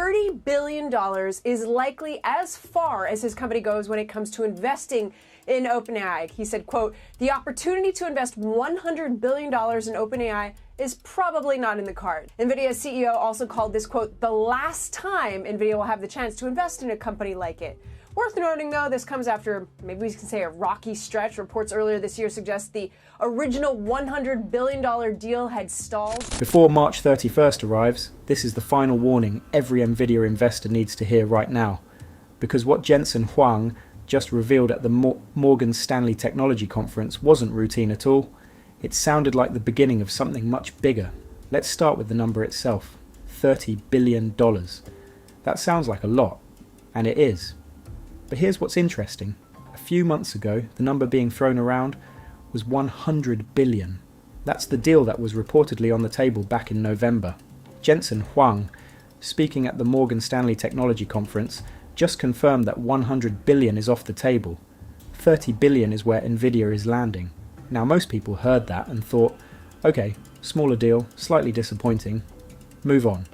$30 billion is likely as far as his company goes when it comes to investing in OpenAI. He said, quote, "The opportunity to invest $100 billion in OpenAI is probably not in the card." Nvidia CEO also called this, quote, "the last time Nvidia will have the chance to invest in a company like it." Worth noting, though, this comes after, maybe we can say, a rocky stretch. Reports earlier this year suggest the original $100 billion deal had stalled. Before March 31st arrives, this is the final warning every Nvidia investor needs to hear right now. Because what Jensen Huang just revealed at the Morgan Stanley Technology Conference wasn't routine at all. It sounded like the beginning of something much bigger. Let's start with the number itself, $30 billion. That sounds like a lot, and it is. But here's what's interesting. A few months ago, the number being thrown around was 100 billion. That's the deal that was reportedly on the table back in November. Jensen Huang, speaking at the Morgan Stanley Technology Conference, just confirmed that 100 billion is off the table. 30 billion is where Nvidia is landing. Now, most people heard that and thought, okay, smaller deal, slightly disappointing, move on.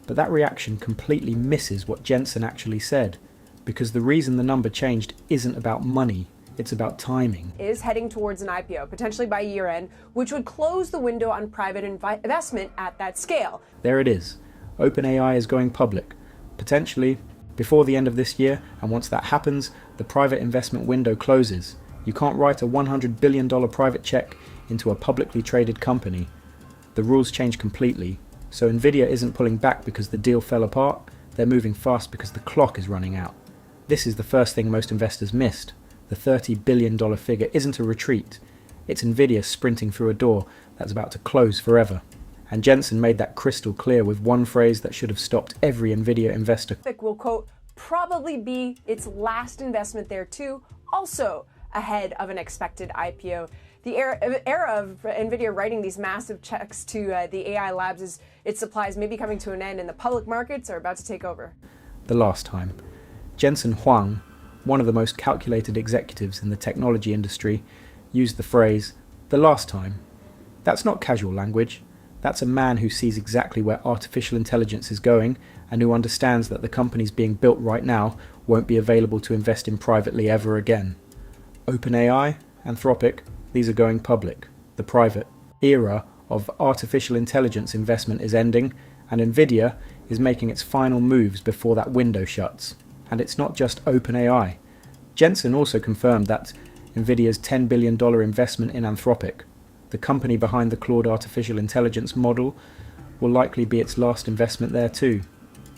But that reaction completely misses what Jensen actually said. Because the reason the number changed isn't about money, it's about timing. Is heading towards an IPO, potentially by year end, which would close the window on private investment at that scale. There it is. OpenAI is going public, potentially before the end of this year, and once that happens, the private investment window closes. You can't write a $100 billion private check into a publicly traded company. The rules change completely. So Nvidia isn't pulling back because the deal fell apart, they're moving fast because the clock is running out. This is the first thing most investors missed. The $30 billion figure isn't a retreat. It's Nvidia sprinting through a door that's about to close forever. And Jensen made that crystal clear with one phrase that should have stopped every Nvidia investor. Will, quote, "probably be its last investment there too, also ahead of an expected IPO." The era of Nvidia writing these massive checks to the AI labs, its supplies may be coming to an end and the public markets are about to take over. The last time. Jensen Huang, one of the most calculated executives in the technology industry, used the phrase, "the last time." That's not casual language. That's a man who sees exactly where artificial intelligence is going and who understands that the companies being built right now won't be available to invest in privately ever again. OpenAI, Anthropic, these are going public. The private era of artificial intelligence investment is ending, and Nvidia is making its final moves before that window shuts. And it's not just OpenAI. Jensen also confirmed that Nvidia's $10 billion investment in Anthropic, the company behind the Claude artificial intelligence model, will likely be its last investment there too.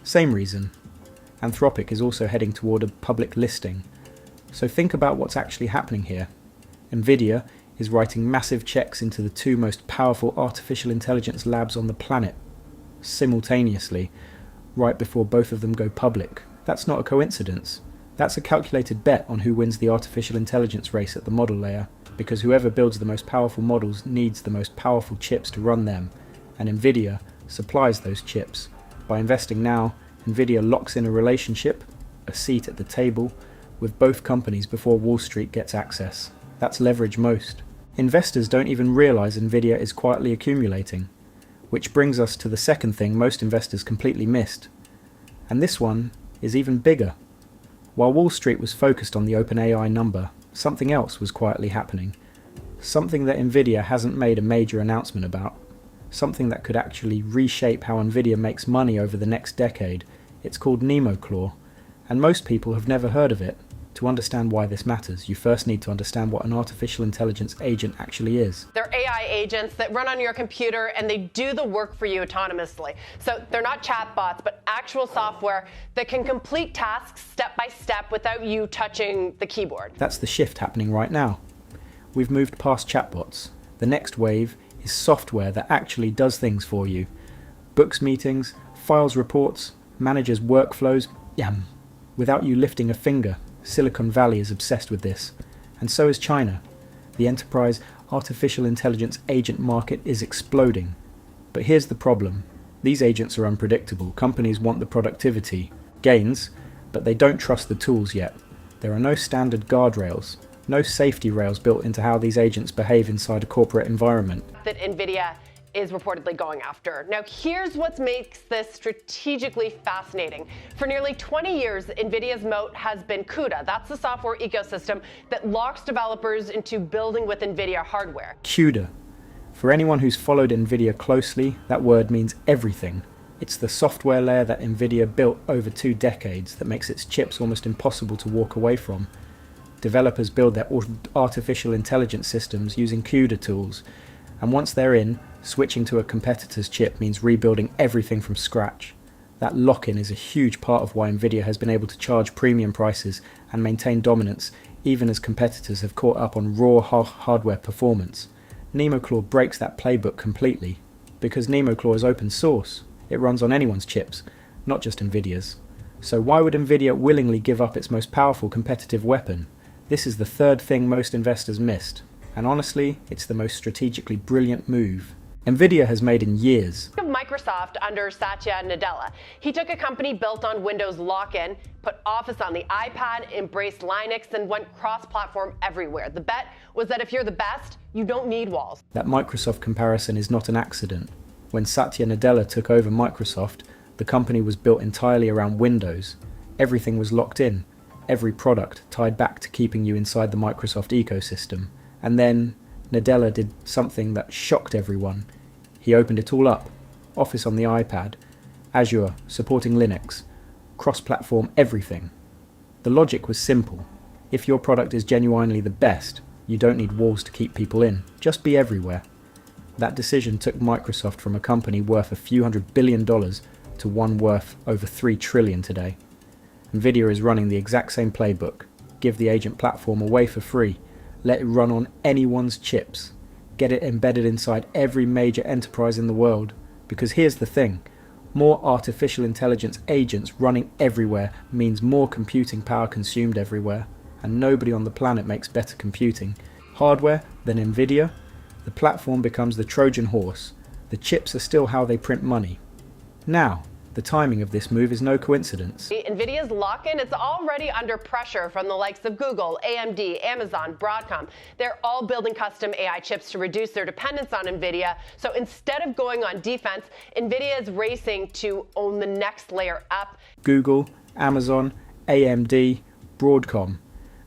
Same reason. Anthropic is also heading toward a public listing. So think about what's actually happening here. Nvidia is writing massive checks into the two most powerful artificial intelligence labs on the planet, simultaneously, right before both of them go public. That's not a coincidence. That's a calculated bet on who wins the artificial intelligence race at the model layer, because whoever builds the most powerful models needs the most powerful chips to run them, and Nvidia supplies those chips. By investing now, Nvidia locks in a relationship, a seat at the table, with both companies before Wall Street gets access. That's leverage most. Investors don't even realize Nvidia is quietly accumulating, which brings us to the second thing most investors completely missed. And this one is even bigger. While Wall Street was focused on the OpenAI number, something else was quietly happening. Something that Nvidia hasn't made a major announcement about. Something that could actually reshape how Nvidia makes money over the next decade. It's called NemoClaw, and most people have never heard of it. To understand why this matters, you first need to understand what an artificial intelligence agent actually is. They're AI agents that run on your computer and they do the work for you autonomously. So they're not chatbots, but actual software that can complete tasks step by step without you touching the keyboard. That's the shift happening right now. We've moved past chatbots. The next wave is software that actually does things for you. Books meetings, files reports, manages workflows, without you lifting a finger. Silicon Valley is obsessed with this, and so is China. The enterprise artificial intelligence agent market is exploding. But here's the problem. These agents are unpredictable. Companies want the productivity gains, but they don't trust the tools yet. There are no standard guardrails, no safety rails built into how these agents behave inside a corporate environment. That Nvidia is reportedly going after. Now, here's what makes this strategically fascinating. For nearly 20 years, Nvidia's moat has been CUDA. That's the software ecosystem that locks developers into building with Nvidia hardware. CUDA. For anyone who's followed Nvidia closely, that word means everything. It's the software layer that Nvidia built over 2 decades that makes its chips almost impossible to walk away from. Developers build their artificial intelligence systems using CUDA tools, and once they're in, switching to a competitor's chip means rebuilding everything from scratch. That lock-in is a huge part of why Nvidia has been able to charge premium prices and maintain dominance, even as competitors have caught up on raw hardware performance. NemoClaw breaks that playbook completely, because NemoClaw is open source. It runs on anyone's chips, not just Nvidia's. So why would Nvidia willingly give up its most powerful competitive weapon? This is the third thing most investors missed, and honestly, it's the most strategically brilliant move Nvidia has made in years. Of Microsoft under Satya Nadella. He took a company built on Windows lock-in, put Office on the iPad, embraced Linux, and went cross-platform everywhere. The bet was that if you're the best, you don't need walls. That Microsoft comparison is not an accident. When Satya Nadella took over Microsoft, the company was built entirely around Windows. Everything was locked in, every product tied back to keeping you inside the Microsoft ecosystem. And then Nadella did something that shocked everyone. He opened it all up. Office on the iPad, Azure supporting Linux, cross-platform everything. The logic was simple. If your product is genuinely the best, you don't need walls to keep people in. Just be everywhere. That decision took Microsoft from a company worth a few $100 billion to one worth over $3 trillion today. Nvidia is running the exact same playbook. Give the agent platform away for free. Let it run on anyone's chips. Get it embedded inside every major enterprise in the world. Because here's the thing. More artificial intelligence agents running everywhere means more computing power consumed everywhere. And nobody on the planet makes better computing hardware than Nvidia. The platform becomes the Trojan horse. The chips are still how they print money. Now, the timing of this move is no coincidence. Nvidia's lock-in is already under pressure from the likes of Google, AMD, Amazon, Broadcom. They're all building custom AI chips to reduce their dependence on Nvidia. So instead of going on defense, Nvidia is racing to own the next layer up. Google, Amazon, AMD, Broadcom.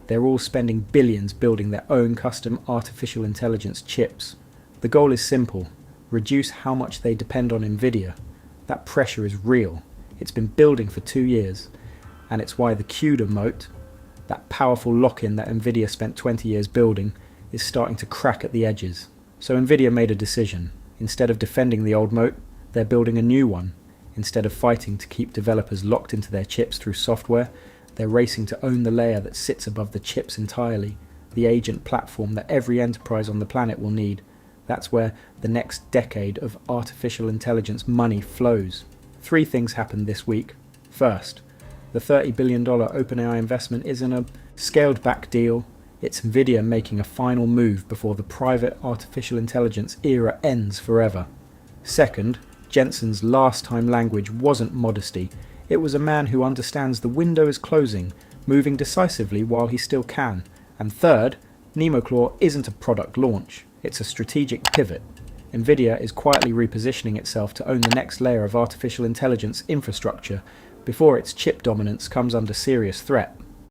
They're all spending billions building their own custom artificial intelligence chips. The goal is simple. Reduce how much they depend on Nvidia. That pressure is real. It's been building for 2 years, and it's why the CUDA moat, that powerful lock-in that Nvidia spent 20 years building, is starting to crack at the edges. So Nvidia made a decision. Instead of defending the old moat, they're building a new one. Instead of fighting to keep developers locked into their chips through software, they're racing to own the layer that sits above the chips entirely, the agent platform that every enterprise on the planet will need. That's where the next decade of artificial intelligence money flows. 3 things happened this week. First, the $30 billion OpenAI investment isn't a scaled-back deal. It's Nvidia making a final move before the private artificial intelligence era ends forever. Second, Jensen's last-time language wasn't modesty. It was a man who understands the window is closing, moving decisively while he still can. And third, NemoClaw isn't a product launch. It's a strategic pivot. Nvidia is quietly repositioning itself to own the next layer of artificial intelligence infrastructure before its chip dominance comes under serious threat.